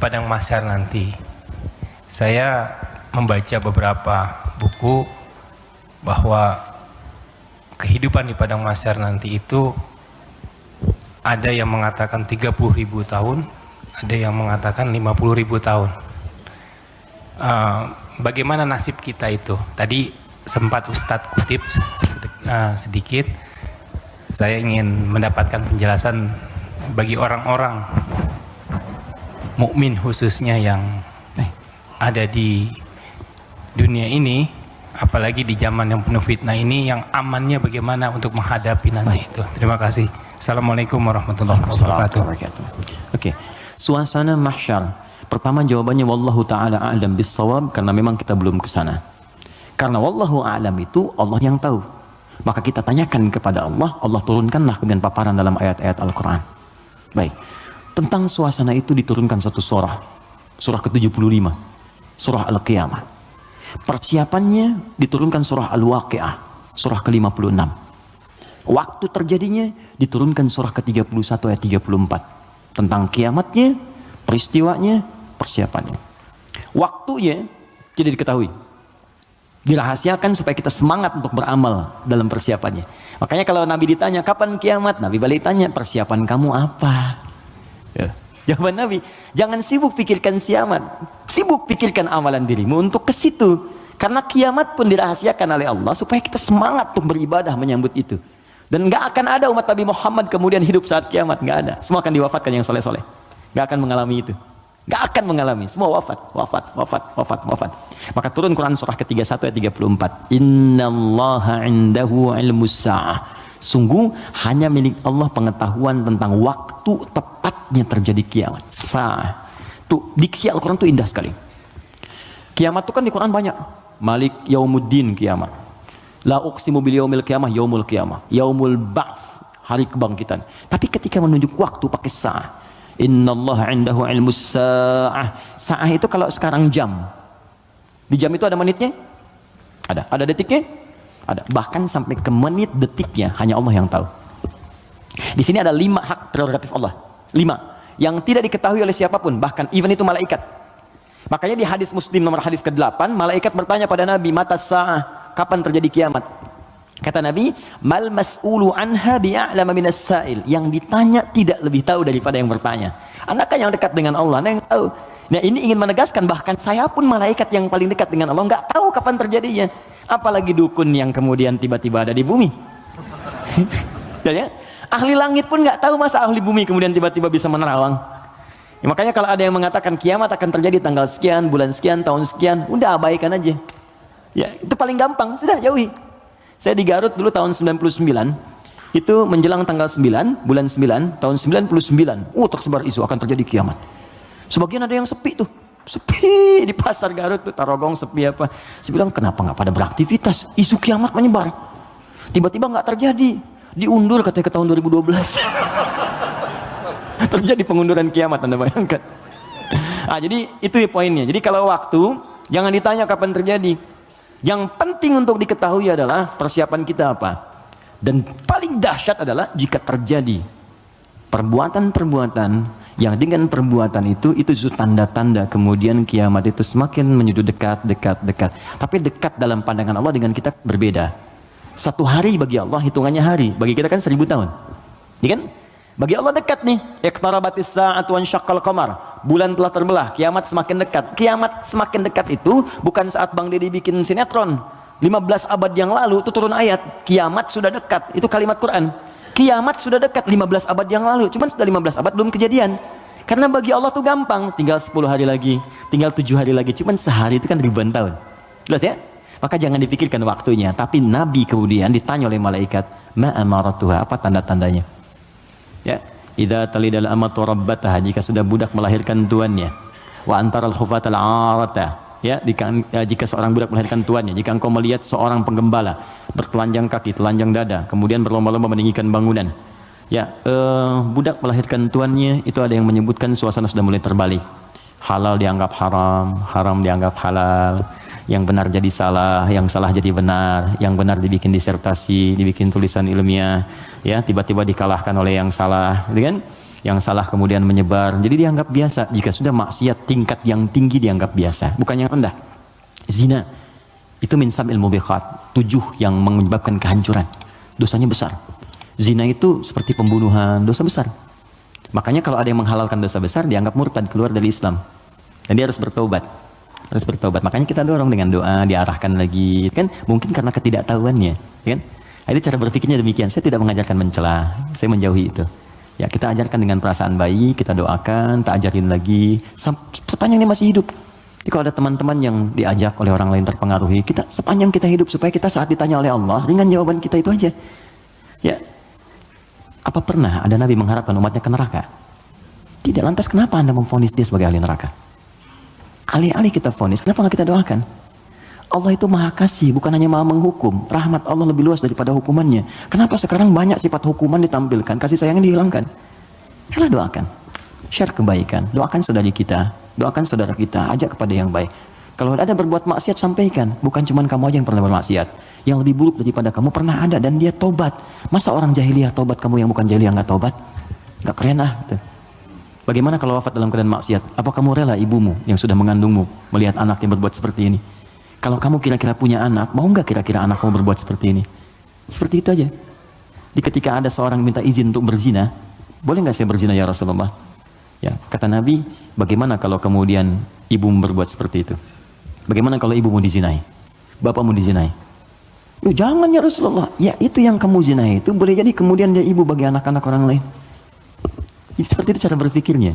padang mahsyar nanti. Saya membaca beberapa buku bahwa kehidupan di padang mahsyar nanti itu ada yang mengatakan 30.000 tahun, ada yang mengatakan 50.000 tahun. Bagaimana nasib kita itu? Tadi sempat Ustadz kutip sedikit. Saya ingin mendapatkan penjelasan bagi orang-orang mukmin khususnya yang ada di dunia ini, apalagi di zaman yang penuh fitnah ini, yang amannya bagaimana untuk menghadapi nanti itu. Terima kasih. Assalamualaikum warahmatullahi wabarakatuh. Oke, suasana mahsyar. Pertama jawabannya wallahu taala a'lam bis-shawab, karena memang kita belum ke sana. Karena wallahu a'lam itu Allah yang tahu. Maka kita tanyakan kepada Allah, Allah turunkanlah kemudian paparan dalam ayat-ayat Al-Qur'an. Baik. Tentang suasana itu diturunkan satu surah ke-75, surah Al-Qiyamah. Persiapannya diturunkan surah Al-Waqi'ah, surah ke-56. Waktu terjadinya diturunkan surah ke-31 ayat 34. Tentang kiamatnya, peristiwanya, persiapannya. Waktunya tidak diketahui. Dirahasiakan supaya kita semangat untuk beramal dalam persiapannya. Makanya kalau Nabi ditanya kapan kiamat, Nabi balik tanya persiapan kamu apa? Ya. Jawaban Nabi, jangan sibuk pikirkan kiamat, sibuk pikirkan amalan dirimu untuk ke situ. Karena kiamat pun dirahasiakan oleh Allah supaya kita semangat untuk beribadah menyambut itu. Dan nggak akan ada umat Nabi Muhammad kemudian hidup saat kiamat, nggak ada. Semua akan diwafatkan yang soleh-soleh. Nggak akan mengalami itu. Nggak akan mengalami. Semua wafat. Maka turun Quran surah ke-31 ayat 34. Innallaha indahu ilmus sa'ah. Sungguh hanya milik Allah pengetahuan tentang waktu tepatnya terjadi kiamat. Sa'ah. Tuh, diksi Al-Quran tuh indah sekali. Kiamat itu kan di Quran banyak. Malik yaumuddin kiamat. La uqsimu bil yaumil qiyamah, yaumul qiyamah. Yaumul ba'ts, hari kebangkitan. Tapi ketika menunjuk waktu pakai sa'ah. Innallaha indahu ilmus sa'ah. Sa'ah itu kalau sekarang jam. Di jam itu ada menitnya? Ada. Ada detiknya? Ada. Bahkan sampai ke menit detiknya hanya Allah yang tahu. Di sini ada 5 hak prerogatif Allah. 5 yang tidak diketahui oleh siapapun, bahkan even itu malaikat. Makanya di hadis Muslim nomor hadis ke-8, malaikat bertanya pada Nabi, mata sa'ah, kapan terjadi kiamat? Kata Nabi, mal mas'ulu anha bi'a'lama minas sa'il. Yang ditanya tidak lebih tahu daripada yang bertanya. Anak kan yang dekat dengan Allah, yang tahu. Nah, ini ingin menegaskan bahkan saya pun malaikat yang paling dekat dengan Allah nggak tahu kapan terjadinya. Apalagi dukun yang kemudian tiba-tiba ada di bumi. Ya, ahli langit pun nggak tahu masa ahli bumi kemudian tiba-tiba bisa menerawang. Ya, makanya kalau ada yang mengatakan kiamat akan terjadi tanggal sekian, bulan sekian, tahun sekian, udah abaikan aja. Ya, itu paling gampang, sudah jauhi. Saya di Garut dulu tahun 99, itu menjelang tanggal 9, bulan 9, tahun 99, tersebar isu akan terjadi kiamat. Sebagian ada yang sepi tuh, sepi di pasar Garut tuh, Tarogong sepi apa. Saya bilang kenapa nggak pada beraktivitas, isu kiamat menyebar. Tiba-tiba nggak terjadi, diundur katanya ke tahun 2012. Terjadi pengunduran kiamat, Anda bayangkan. Jadi itu poinnya. Jadi kalau waktu, jangan ditanya kapan terjadi. Yang penting untuk diketahui adalah persiapan kita apa. Dan paling dahsyat adalah jika terjadi perbuatan-perbuatan yang dengan perbuatan itu tanda-tanda kemudian kiamat itu semakin menuju dekat. Tapi dekat dalam pandangan Allah dengan kita berbeda. 1 hari bagi Allah hitungannya hari, bagi kita kan 1000 tahun. Ya kan? Bagi Allah dekat nih. Iqtarabatis sa'atu wa ansyaqqal qamar. Bulan telah terbelah, kiamat semakin dekat. Kiamat semakin dekat itu bukan saat Bang Deddy bikin sinetron. 15 abad yang lalu itu turun ayat, kiamat sudah dekat. Itu kalimat Quran. Kiamat sudah dekat 15 abad yang lalu. Cuman sudah 15 abad belum kejadian. Karena bagi Allah tuh gampang, tinggal 10 hari lagi, tinggal 7 hari lagi. Cuman sehari itu kan ribuan tahun. Jelas ya? Maka jangan dipikirkan waktunya. Tapi Nabi kemudian ditanya oleh malaikat, ma amaratuha, apa tanda-tandanya? Ya, idza talidal amatu rabbataha, jika sudah budak melahirkan tuannya, wa antaral hufatal arata, ya, jika seorang budak melahirkan tuannya, jika engkau melihat seorang penggembala bertelanjang kaki, telanjang dada, kemudian berlomba-lomba meninggikan bangunan, ya, budak melahirkan tuannya, itu ada yang menyebutkan suasana sudah mulai terbalik. Halal dianggap haram, haram dianggap halal, yang benar jadi salah, yang salah jadi benar, yang benar dibikin disertasi, dibikin tulisan ilmiah, ya, tiba-tiba dikalahkan oleh yang salah, gitu kan? yang salah kemudian menyebar. Jadi dianggap biasa. Jika sudah maksiat tingkat yang tinggi dianggap biasa, bukan yang rendah. Zina itu min sab'il mubiqat, 7 yang menyebabkan kehancuran. Dosanya besar. Zina itu seperti pembunuhan, dosa besar. Makanya kalau ada yang menghalalkan dosa besar dianggap murtad, keluar dari Islam. Dan dia harus bertobat. Harus bertobat. Makanya kita dorong dengan doa, diarahkan lagi, kan? Mungkin karena ketidaktahuannya, kan? Itu cara berpikirnya demikian. Saya tidak mengajarkan mencela, saya menjauhi itu. Ya, kita ajarkan dengan perasaan baik, kita doakan, tak ajarin lagi sepanjang dia masih hidup. Jadi kalau ada teman-teman yang diajak oleh orang lain terpengaruhi, kita sepanjang kita hidup supaya kita saat ditanya oleh Allah, ringan jawaban kita itu aja. Ya. Apa pernah ada nabi mengharapkan umatnya ke neraka? Tidak. Lantas kenapa Anda memvonis dia sebagai ahli neraka? Alih-alih kita vonis, kenapa nggak kita doakan? Allah itu maha kasih, bukan hanya maha menghukum. Rahmat Allah lebih luas daripada hukumannya. Kenapa sekarang banyak sifat hukuman ditampilkan, kasih sayangnya dihilangkan? Yalah, doakan. Share kebaikan, doakan saudari kita, doakan saudara kita, ajak kepada yang baik. Kalau ada berbuat maksiat, sampaikan. Bukan cuma kamu aja yang pernah bermaksiat. Yang lebih buruk daripada kamu pernah ada dan dia tobat. Masa orang jahiliyah tobat, kamu yang bukan jahiliyah nggak tobat? Nggak keren ah. Gitu. Bagaimana kalau wafat dalam keadaan maksiat? Apa kamu rela ibumu yang sudah mengandungmu melihat anak yang berbuat seperti ini? Kalau kamu kira-kira punya anak, mau nggak kira-kira anakmu berbuat seperti ini? Seperti itu aja. Di ketika ada seorang minta izin untuk berzina, boleh nggak saya berzina ya Rasulullah? Ya, kata Nabi, bagaimana kalau kemudian ibumu berbuat seperti itu? Bagaimana kalau ibumu dizinai? Bapakmu dizinai? Yo, jangan ya Rasulullah. Ya, itu yang kamu zinai itu boleh jadi kemudian dia ibu bagi anak-anak orang lain. Jadi seperti itu cara berpikirnya.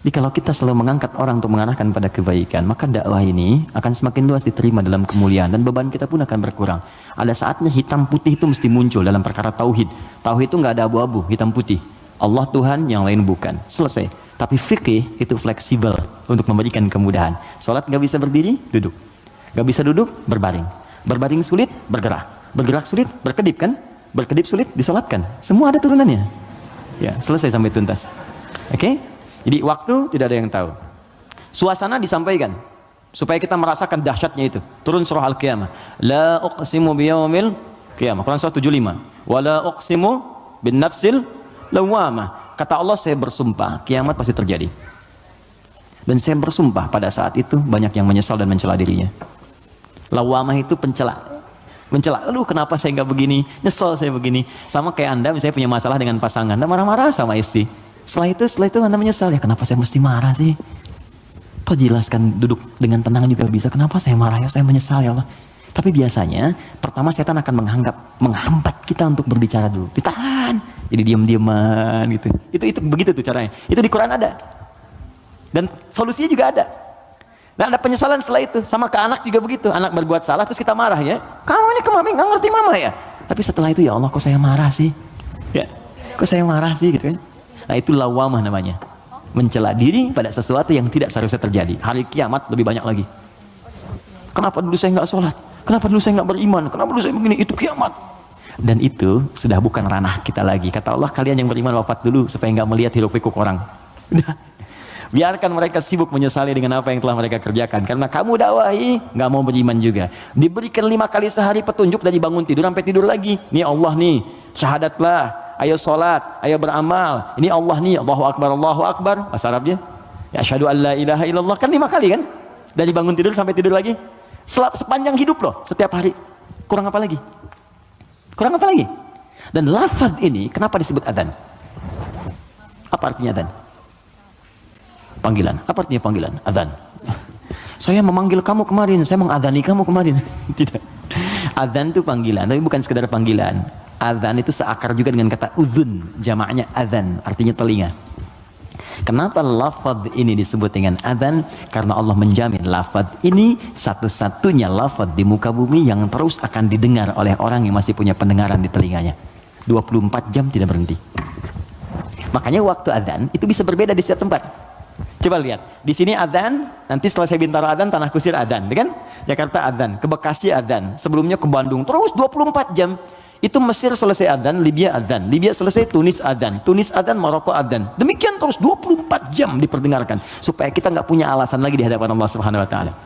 Jadi kalau kita selalu mengangkat orang untuk mengarahkan pada kebaikan, maka dakwah ini akan semakin luas diterima dalam kemuliaan dan beban kita pun akan berkurang. Ada saatnya hitam putih itu mesti muncul dalam perkara tauhid. Tauhid itu nggak ada abu-abu, hitam putih. Allah Tuhan, yang lain bukan. Selesai. Tapi fikih itu fleksibel untuk memberikan kemudahan. Sholat nggak bisa berdiri, duduk. Nggak bisa duduk, berbaring. Berbaring sulit, bergerak. Bergerak sulit, berkedip kan? Berkedip sulit, disolatkan. Semua ada turunannya. Ya, selesai sampai tuntas. Oke? Jadi waktu tidak ada yang tahu. Suasana disampaikan supaya kita merasakan dahsyatnya itu. Turun surah Al-Qiyamah. La uqsimu biyaumil qiyamah. Quran surah 75. Wa la uqsimu bin nafsil lawamah. Kata Allah, saya bersumpah kiamat pasti terjadi. Dan saya bersumpah pada saat itu banyak yang menyesal dan mencela dirinya. Lawamah itu pencela. Mencela, aduh kenapa saya nggak begini, nyesel saya begini. Sama kayak Anda misalnya punya masalah dengan pasangan, Anda marah-marah sama istri. Setelah itu Anda menyesal, ya kenapa saya mesti marah sih? Toh jelaskan, duduk dengan tenang juga bisa. Kenapa saya marah ya, saya menyesal ya Allah. Tapi biasanya pertama setan akan menghambat kita untuk berbicara dulu, ditahan, jadi diam-diaman gitu. Itu begitu tuh caranya. Itu di Quran ada. Dan solusinya juga ada. Dan ada penyesalan setelah itu. Sama ke anak juga begitu. Anak berbuat salah terus kita marah ya. Kamu ini kemarin nggak ngerti mama ya. Tapi setelah itu ya Allah kok saya marah sih. Ya, kok saya marah sih gitu kan. Nah itu lawamah namanya. Mencela diri pada sesuatu yang tidak seharusnya terjadi. Hari kiamat lebih banyak lagi. Kenapa dulu saya nggak sholat? Kenapa dulu saya nggak beriman? Kenapa dulu saya begini? Itu kiamat. Dan itu sudah bukan ranah kita lagi. Kata Allah, kalian yang beriman wafat dulu supaya nggak melihat hiruk pikuk orang. Udah. Biarkan mereka sibuk menyesali dengan apa yang telah mereka kerjakan. Karena kamu dakwahi, nggak mau beriman juga. Diberikan 5 kali sehari petunjuk dari bangun tidur sampai tidur lagi. Nih Allah nih, syahadatlah, ayo sholat, ayo beramal. Ini Allah nih, Allahu Akbar. Bahasa Arabnya, ya asyhadu an la ilaha illallah. Kan 5 kali kan? Dari bangun tidur sampai tidur lagi. Sepanjang hidup loh, setiap hari. Kurang apa lagi? Kurang apa lagi? Dan lafaz ini, kenapa disebut adzan? Apa artinya adzan? Panggilan. Apa artinya panggilan? Adzan. Saya memanggil kamu kemarin, saya mengadani kamu kemarin. Tidak. Adzan itu panggilan, tapi bukan sekedar panggilan. Adzan itu seakar juga dengan kata uzun, jamaknya adzan, artinya telinga. Kenapa lafaz ini disebut dengan adzan? Karena Allah menjamin lafaz ini satu-satunya lafaz di muka bumi yang terus akan didengar oleh orang yang masih punya pendengaran di telinganya. 24 jam tidak berhenti. Makanya waktu adzan itu bisa berbeda di setiap tempat. Coba lihat, di sini adzan, nanti setelah saya Bintaro adzan, Tanah Kusir adzan, kan? Jakarta adzan, ke Bekasi adzan, sebelumnya ke Bandung, terus 24 jam. Itu Mesir selesai adzan, Libya selesai Tunis adzan, Maroko adzan. Demikian terus 24 jam diperdengarkan supaya kita nggak punya alasan lagi di hadapan Allah Subhanahu wa taala.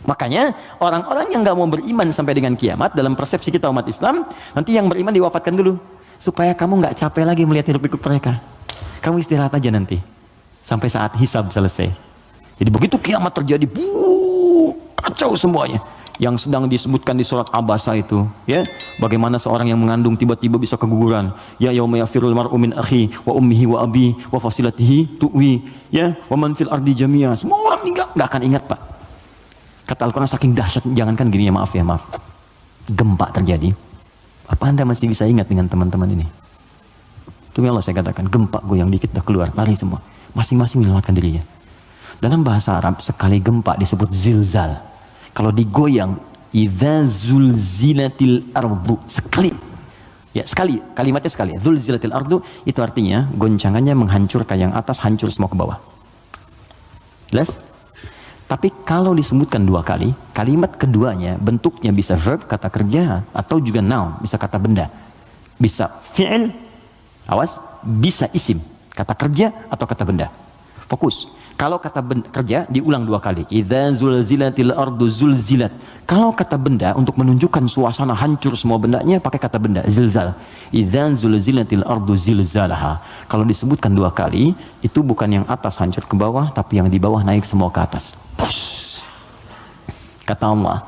Makanya orang-orang yang nggak mau beriman sampai dengan kiamat dalam persepsi kita umat Islam, nanti yang beriman diwafatkan dulu supaya kamu nggak capek lagi melihat hiruk pikuk mereka. Kamu istirahat aja nanti sampai saat hisab selesai. Jadi begitu kiamat terjadi, kacau semuanya. Yang sedang disebutkan di surat Abasa itu, ya, bagaimana seorang yang mengandung tiba-tiba bisa keguguran. Ya yauma yafirul mar'u min akhi wa ummihi wa abi wa fasilatihi tuwi, ya, wa man fil ardi jami'a. Semua orang enggak akan ingat, Pak. Kata Al-Qur'an saking dahsyat, jangankan gini ya, maaf. Gempa terjadi. Apa Anda masih bisa ingat dengan teman-teman ini? Demi Allah saya katakan, gempa goyang dikit dah keluar, lari semua. Masing-masing menyelamatkan dirinya. Dalam bahasa Arab, sekali gempa disebut zilzal. Kalau digoyang, idza zulzilatil ardu, sekali. Ya, sekali, kalimatnya sekali. Zulzilatil ardu itu artinya goncangannya menghancurkan yang atas, hancur semua ke bawah. Jelas? Tapi kalau disebutkan 2 kali, kalimat keduanya bentuknya bisa verb, kata kerja, atau juga noun, bisa kata benda. Bisa fi'il, awas, bisa isim, kata kerja atau kata benda. Fokus. Kalau kata kerja diulang 2 kali. Idza zulzilatil ardu zulzilat. Kalau kata benda untuk menunjukkan suasana hancur semua bendanya pakai kata benda zilzal. Idza zulzilatil ardu zilzalaha. Kalau disebutkan 2 kali itu bukan yang atas hancur ke bawah, tapi yang di bawah naik semua ke atas. Push. Kata Allah,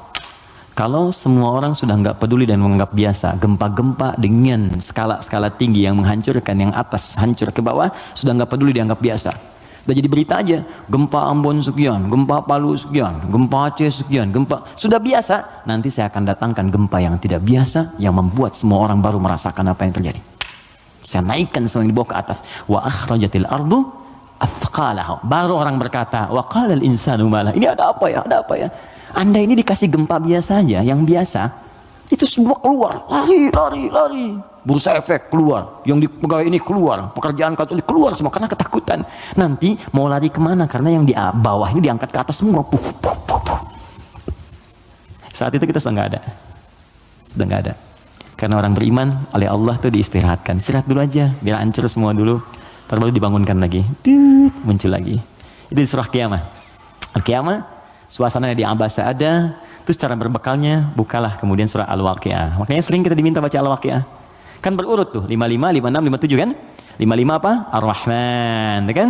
kalau semua orang sudah nggak peduli dan menganggap biasa gempa-gempa dengan skala-skala tinggi yang menghancurkan yang atas hancur ke bawah, sudah nggak peduli dianggap biasa. Udah jadi berita aja, gempa Ambon sekian, gempa Palu sekian, gempa Aceh sekian, gempa sudah biasa. Nanti saya akan datangkan gempa yang tidak biasa, yang membuat semua orang baru merasakan apa yang terjadi. Saya naikkan semua yang dibawa ke atas. Wa akhrajatil ardu athqalaha. Baru orang berkata, wa qala al insanu malah. Ini ada apa ya? Ada apa ya? Anda ini dikasih gempa biasa aja, yang biasa, itu semua keluar, lari. Bursa efek keluar, yang di pegawai ini keluar, pekerjaan kantor keluar semua karena ketakutan. Nanti mau lari kemana? Karena yang di bawah ini diangkat ke atas semua. Saat itu kita sudah nggak ada. Karena orang beriman oleh Allah tuh diistirahatkan. Istirahat dulu aja, biar hancur semua dulu. Baru dibangunkan lagi, muncul lagi. Itu di surah Qiyamah. Al-Qiyamah, suasananya di Abasa ada. Terus cara berbekalnya, bukalah kemudian surah Al-Waqi'ah. Makanya sering kita diminta baca Al-Waqi'ah. Kan berurut tuh, 55, 56, 57 kan? 55 apa? Ar-Rahman, kan?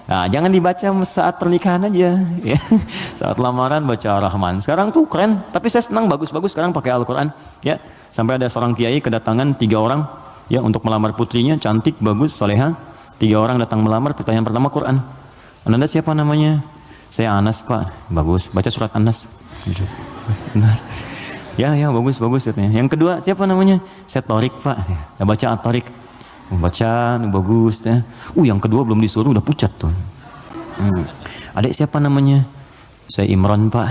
Nah, jangan dibaca saat pernikahan aja, ya. Saat lamaran baca Ar-Rahman. Sekarang tuh keren, tapi saya senang bagus-bagus sekarang pakai Al-Quran, ya. Sampai ada seorang kiai kedatangan 3 orang, ya, untuk melamar putrinya, cantik, bagus, soleha. 3 orang datang melamar, pertanyaan pertama Quran. Anda siapa namanya? Saya Anas, Pak. Bagus, baca surat Anas. Anas. Ya bagus katanya. Yang kedua siapa namanya? Saya Torik, Pak. Ya, baca At-Torik. Baca bagus ya. Yang kedua belum disuruh udah pucat tuh. Adik siapa namanya? Saya Imran, Pak.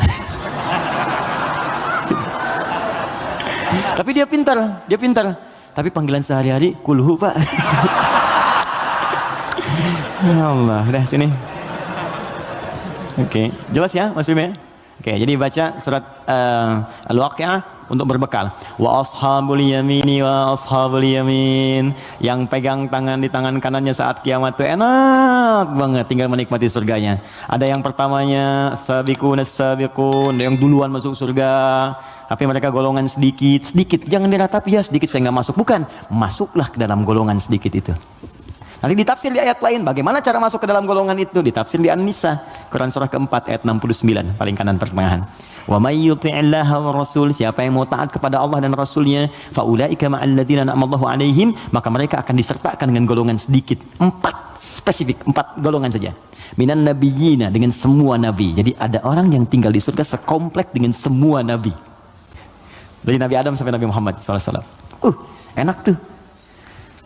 Tapi dia pintar. Tapi panggilan sehari-hari kulhu, Pak. Ya Allah, udah sini. Oke, jelas ya Mas Bim ya? Oke, jadi baca surat Al-Waqi'ah untuk berbekal. Wa ashabul yamini wa ashabul yamin. Yang pegang tangan di tangan kanannya saat kiamat itu enak banget, tinggal menikmati surganya. Ada yang pertamanya sabiqun as-sabiqun, yang duluan masuk surga. Tapi mereka golongan sedikit. Jangan diratapi ya sedikit saya nggak masuk. Bukan, masuklah ke dalam golongan sedikit itu. Nanti ditafsir di ayat lain, bagaimana cara masuk ke dalam golongan itu? Ditafsir di An-Nisa, Quran surah keempat ayat 69, paling kanan pertengahan. Wa may yuti'illaha wa rasul, siapa yang mau taat kepada Allah dan Rasulnya, fa ulaika ma'al ladzina an'amallahu 'alaihim, maka mereka akan disertakan dengan golongan sedikit. 4 spesifik, 4 golongan saja. Minan nabiyyina, dengan semua nabi. Jadi ada orang yang tinggal di surga sekomplek dengan semua nabi. Dari Nabi Adam sampai Nabi Muhammad SAW. Enak tuh.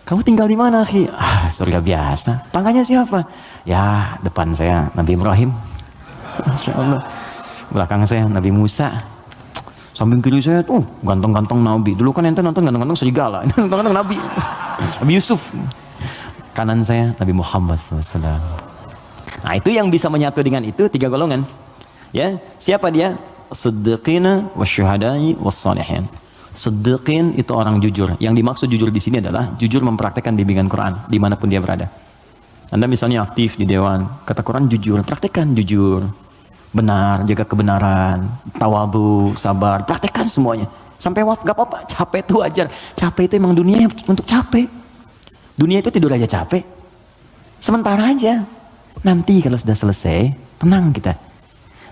Kamu tinggal di mana, akhi? Surga biasa. Tangganya siapa? Ya, depan saya Nabi Ibrahim. Masya Allah. Belakang saya Nabi Musa. Samping kiri saya tuh ganteng-ganteng Nabi. Dulu kan ente nonton ganteng-ganteng serigala. Ini ganteng-ganteng Nabi. Nabi Yusuf. Kanan saya Nabi Muhammad SAW. Nah, itu yang bisa menyatu dengan itu 3 golongan. Ya, siapa dia? Siddiqina wasyuhada'i wassalihin. Siddiqin itu orang jujur. Yang dimaksud jujur di sini adalah jujur mempraktekkan bimbingan Quran dimanapun dia berada. Anda misalnya aktif di dewan, kata Quran jujur, praktekkan jujur, benar, jaga kebenaran, tawadhu, sabar, praktekkan semuanya. Sampai wafat gak apa-apa, capek itu wajar. Capek itu emang dunia untuk capek. Dunia itu tidur aja capek. Sementara aja. Nanti kalau sudah selesai, tenang kita.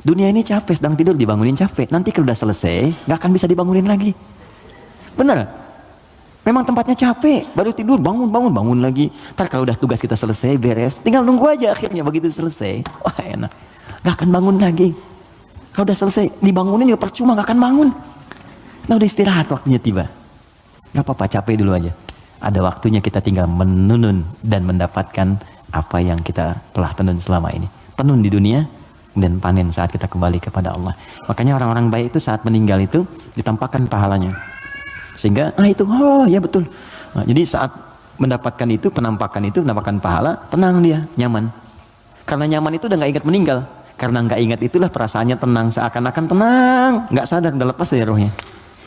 Dunia ini capek, sedang tidur dibangunin capek. Nanti kalau sudah selesai, nggak akan bisa dibangunin lagi. Benar? Memang tempatnya capek, baru tidur, bangun lagi. Ntar kalau udah tugas kita selesai, beres, tinggal nunggu aja akhirnya begitu selesai. Wah enak. Nggak akan bangun lagi. Kalau udah selesai, dibangunin juga percuma, nggak akan bangun. Nah udah istirahat, waktunya tiba. Nggak apa-apa, capek dulu aja. Ada waktunya kita tinggal menunun dan mendapatkan apa yang kita telah tenun selama ini. Tenun di dunia, dan panen saat kita kembali kepada Allah. Makanya orang-orang baik itu saat meninggal itu ditampakkan pahalanya. Sehingga, itu, oh ya betul. Nah, jadi saat mendapatkan itu, penampakan itu, mendapatkan pahala, tenang dia, nyaman. Karena nyaman itu udah gak ingat meninggal. Karena gak ingat itulah perasaannya tenang, seakan-akan tenang, gak sadar, udah lepas dari rohnya.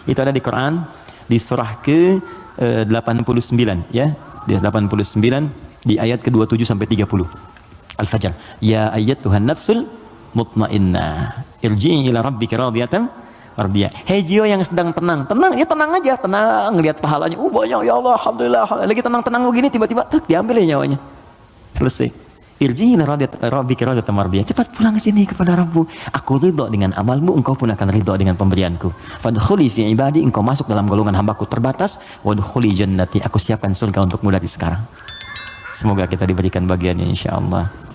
Itu ada di Quran, di surah ke 89, ya. Di 89, di ayat ke-27 sampai 30. Al-Fajr. Ya ayyatuhan nafsul mutmainnah. Irji'i ila rabbika radiyatan mardiyah. Hei jiwa yang sedang tenang, ya tenang aja, tenang, ngelihat pahalanya. Banyak ya Allah, alhamdulillah. Lagi tenang-tenang begini, tiba-tiba diambil ya nyawanya. Selesai. Irji'i ila rabbika radiyatan mardiyah. Cepat pulang ke sini kepada Rabbu. Aku ridha dengan amalmu, engkau pun akan ridha dengan pemberianku. Fadkhuli fi ibadi, engkau masuk dalam golongan hambaku terbatas. Wadkhuli jannati, aku siapkan surga untukmu dari sekarang. Semoga kita diberikan bagiannya insyaallah.